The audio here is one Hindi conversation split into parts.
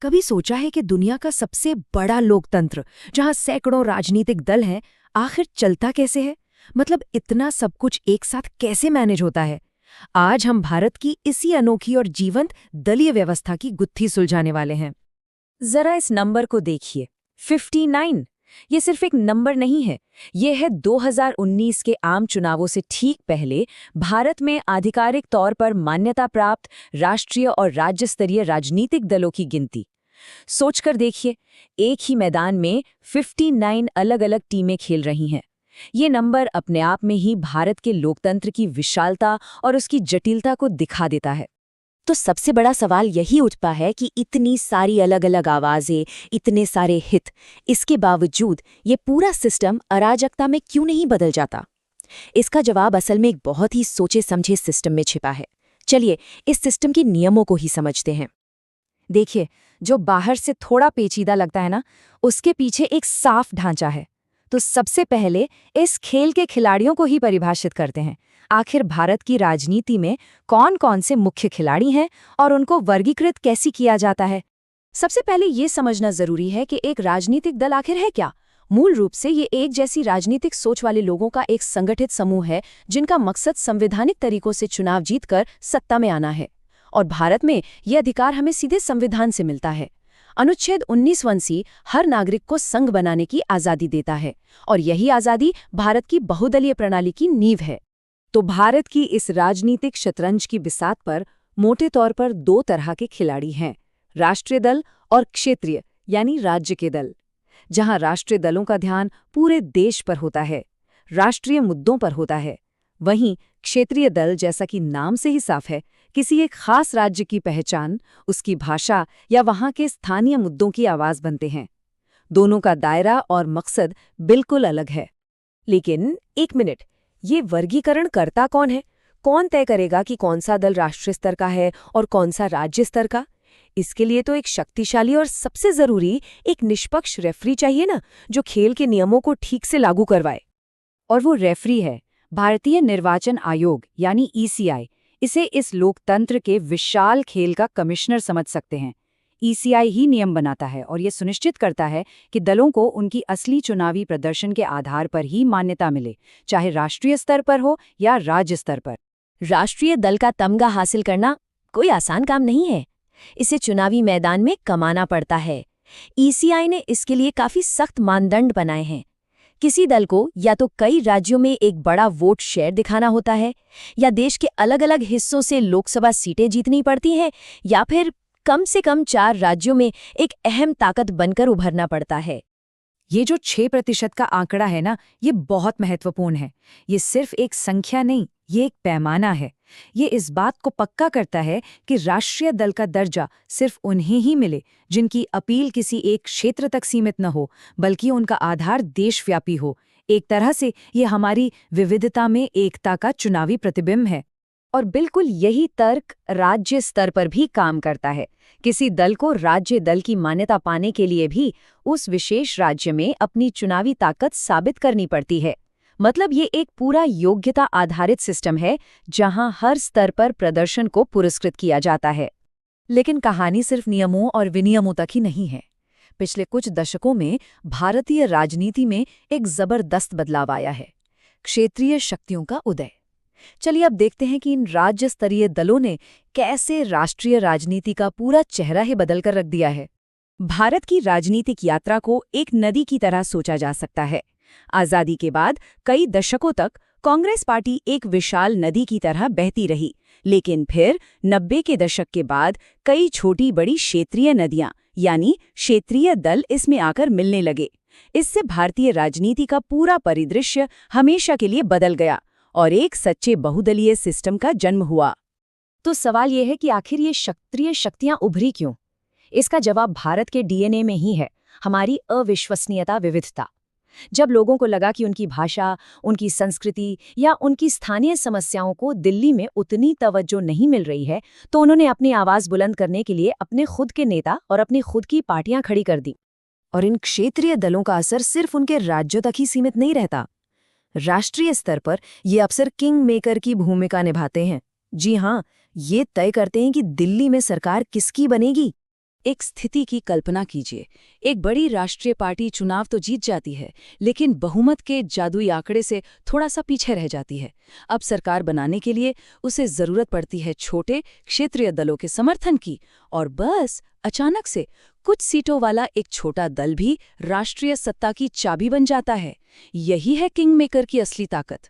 कभी सोचा है कि दुनिया का सबसे बड़ा लोकतंत्र, जहां सैकड़ों राजनीतिक दल हैं, आखिर चलता कैसे है? मतलब इतना सब कुछ एक साथ कैसे मैनेज होता है? आज हम भारत की इसी अनोखी और जीवंत दलीय व्यवस्था की गुत्थी सुलझाने वाले हैं। जरा इस नंबर को देखिए, 59। ये सिर्फ एक नंबर नहीं है, ये है 2019 के आम चुनावों से ठीक पहले भारत में आधिकारिक तौर पर मान्यता प्राप्त राष्ट्रीय और राज्य स्तरीय राजनीतिक दलों की गिनती। सोचकर देखिए, एक ही मैदान में 59 अलग-अलग टीमें खेल रही हैं। ये नंबर अपने आप में ही भारत के लोकतंत्र की विशालता और उसकी जटिलता को दिखा देता है। तो सबसे बड़ा सवाल यही उठता है कि इतनी सारी अलग-अलग आवाजें, इतने सारे हित, इसके बावजूद ये पूरा सिस्टम अराजकता में क्यों नहीं बदल जाता? इसका जवाब असल में एक बहुत ही सोचे समझे सिस्टम में छिपा है। चलिए इस सिस्टम के नियमों को ही समझते हैं। देखिए, जो बाहर से थोड़ा पेचीदा लगता है ना, उसके पीछे एक साफ ढांचा है। तो सबसे पहले इस खेल के खिलाड़ियों को ही परिभाषित करते हैं। आखिर भारत की राजनीति में कौन-कौन से मुख्य खिलाड़ी हैं और उनको वर्गीकृत कैसे किया जाता है? सबसे पहले ये समझना जरूरी है कि एक राजनीतिक दल आखिर है क्या? मूल रूप से ये एक जैसी राजनीतिक सोच वाले लोगों का एक संगठित समूह है, जिनका मकसद संवैधानिक तरीकों से चुनाव जीतकर सत्ता में आना है। और भारत में ये अधिकार हमें सीधे संविधान से मिलता है। अनुच्छेद 19(1)(c) हर नागरिक को संघ बनाने की आज़ादी देता है, और यही आज़ादी भारत की बहुदलीय प्रणाली की नींव है। तो भारत की इस राजनीतिक शतरंज की बिसात पर मोटे तौर पर दो तरह के खिलाड़ी हैं, राष्ट्रीय दल और क्षेत्रीय यानी राज्य के दल। जहां राष्ट्रीय दलों का ध्यान पूरे देश पर होता है, राष्ट्रीय मुद्दों पर होता है, वहीं क्षेत्रीय दल, जैसा कि नाम से ही साफ है, किसी एक खास राज्य की पहचान, उसकी भाषा या वहां के स्थानीय मुद्दों की आवाज बनते हैं। दोनों का दायरा और मकसद बिल्कुल अलग है। लेकिन एक मिनट, ये वर्गीकरण करता कौन है? कौन तय करेगा कि कौन सा दल राष्ट्रीय स्तर का है और कौन सा राज्य स्तर का? इसके लिए तो एक शक्तिशाली और सबसे जरूरी एक निष्पक्ष रेफरी चाहिए ना, जो खेल के नियमों को ठीक से लागू करवाए। और वो रेफरी है भारतीय निर्वाचन आयोग यानी ईसीआई। इसे इस लोकतंत्र के विशाल खेल का कमिश्नर समझ सकते हैं। ईसीआई ही नियम बनाता है और ये सुनिश्चित करता है कि दलों को उनकी असली चुनावी प्रदर्शन के आधार पर ही मान्यता मिले, चाहे राष्ट्रीय स्तर पर हो या राज्य स्तर पर। राष्ट्रीय दल का तमगा हासिल करना कोई आसान काम नहीं है। इसे चुनावी मैदान में कमाना पड़ता है। ईसीआई ने इसके लिए काफी सख्त मानदंड बनाए हैं। किसी दल को या तो कई राज्यों में एक बड़ा वोट शेयर दिखाना होता है, या देश के अलग-अलग हिस्सों से लोकसभा सीटें जीतनी पड़ती हैं, या फिर कम से कम 4 राज्यों में एक अहम ताकत बनकर उभरना पड़ता है। ये जो 6% का आंकड़ा है ना, ये बहुत महत्वपूर्ण है। ये सिर्फ एक संख्या नहीं, ये एक पैमाना है। ये इस बात को पक्का करता है कि राष्ट्रीय दल का दर्जा सिर्फ उन्हें ही मिले जिनकी अपील किसी एक क्षेत्र तक सीमित न हो, बल्कि उनका आधार देशव्यापी हो। एक तरह से ये हमारी विविधता में एकता का चुनावी प्रतिबिंब है। और बिल्कुल यही तर्क राज्य स्तर पर भी काम करता है। किसी दल को राज्य दल की मान्यता पाने के लिए भी उस विशेष राज्य में अपनी चुनावी ताकत साबित करनी पड़ती है। मतलब ये एक पूरा योग्यता आधारित सिस्टम है, जहां हर स्तर पर प्रदर्शन को पुरस्कृत किया जाता है। लेकिन कहानी सिर्फ नियमों और विनियमों तक ही नहीं है। पिछले कुछ दशकों में भारतीय राजनीति में एक जबरदस्त बदलाव आया है, क्षेत्रीय शक्तियों का उदय। चलिए अब देखते हैं कि इन राज्य स्तरीय दलों ने कैसे राष्ट्रीय राजनीति का पूरा चेहरा ही बदल कर रख दिया है। भारत की राजनीतिक यात्रा को एक नदी की तरह सोचा जा सकता है। आजादी के बाद कई दशकों तक कांग्रेस पार्टी एक विशाल नदी की तरह बहती रही, लेकिन फिर 90 के दशक के बाद कई छोटी बड़ी क्षेत्रीय नदियां यानी क्षेत्रीय दल इसमें आकर मिलने लगे। इससे भारतीय राजनीति का पूरा परिदृश्य हमेशा के लिए बदल गया और एक सच्चे बहुदलीय सिस्टम का जन्म हुआ। तो सवाल यह है कि आखिर ये क्षेत्रीय शक्तियां उभरी क्यों? इसका जवाब भारत के डीएनए में ही है, हमारी अविश्वसनीयता, विविधता। जब लोगों को लगा कि उनकी भाषा, उनकी संस्कृति या उनकी स्थानीय समस्याओं को दिल्ली में उतनी तवज्जो नहीं मिल रही है, तो उन्होंने अपनी आवाज बुलंद करने के लिए अपने खुद के नेता और अपनी खुद की पार्टियां खड़ी कर दी। और इन क्षेत्रीय दलों का असर सिर्फ उनके राज्यों तक ही सीमित नहीं रहता। राष्ट्रीय स्तर पर ये अक्सर किंग मेकर की भूमिका निभाते हैं। जी हाँ, ये तय करते हैं कि दिल्ली में सरकार किसकी बनेगी। एक स्थिति की कल्पना कीजिए, एक बड़ी राष्ट्रीय पार्टी चुनाव तो जीत जाती है, लेकिन बहुमत के जादुई आंकड़े से थोड़ा सा पीछे रह जाती है। अब सरकार बनाने के लिए उसे जरूरत पड़ती है छोटे क्षेत्रीय दलों के समर्थन की, और बस अचानक से कुछ सीटों वाला एक छोटा दल भी राष्ट्रीय सत्ता की चाबी बन जाता है। यही है किंग मेकर की असली ताकत।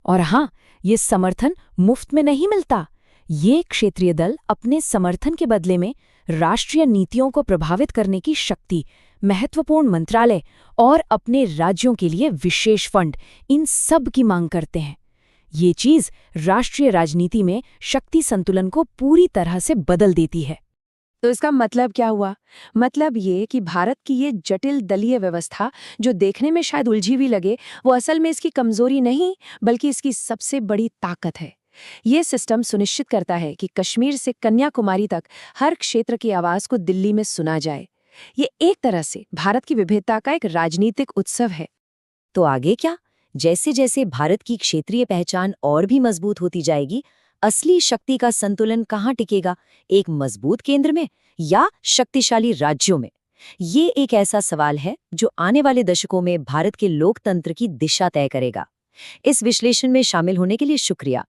और हाँ, ये समर्थन मुफ्त में नहीं मिलता। ये क्षेत्रीय दल अपने समर्थन के बदले में राष्ट्रीय नीतियों को प्रभावित करने की शक्ति, महत्वपूर्ण मंत्रालय और अपने राज्यों के लिए विशेष फंड, इन सब की मांग करते हैं। ये चीज राष्ट्रीय राजनीति में शक्ति संतुलन को पूरी तरह से बदल देती है। तो इसका मतलब क्या हुआ? मतलब ये कि भारत की ये जटिल दलीय व्यवस्था, जो देखने में शायद उलझी हुई लगे, वो असल में इसकी कमजोरी नहीं, बल्कि इसकी सबसे बड़ी ताकत है। ये सिस्टम सुनिश्चित करता है कि कश्मीर से कन्याकुमारी तक हर क्षेत्र की आवाज को दिल्ली में सुना जाए। ये एक तरह से भारत की विविधता का एक राजनीतिक उत्सव है। तो आगे क्या? जैसे जैसे भारत की क्षेत्रीय पहचान और भी मजबूत होती जाएगी, असली शक्ति का संतुलन कहाँ टिकेगा? एक मजबूत केंद्र में या शक्तिशाली राज्यों में? ये एक ऐसा सवाल है जो आने वाले दशकों में भारत के लोकतंत्र की दिशा तय करेगा। इस विश्लेषण में शामिल होने के लिए शुक्रिया।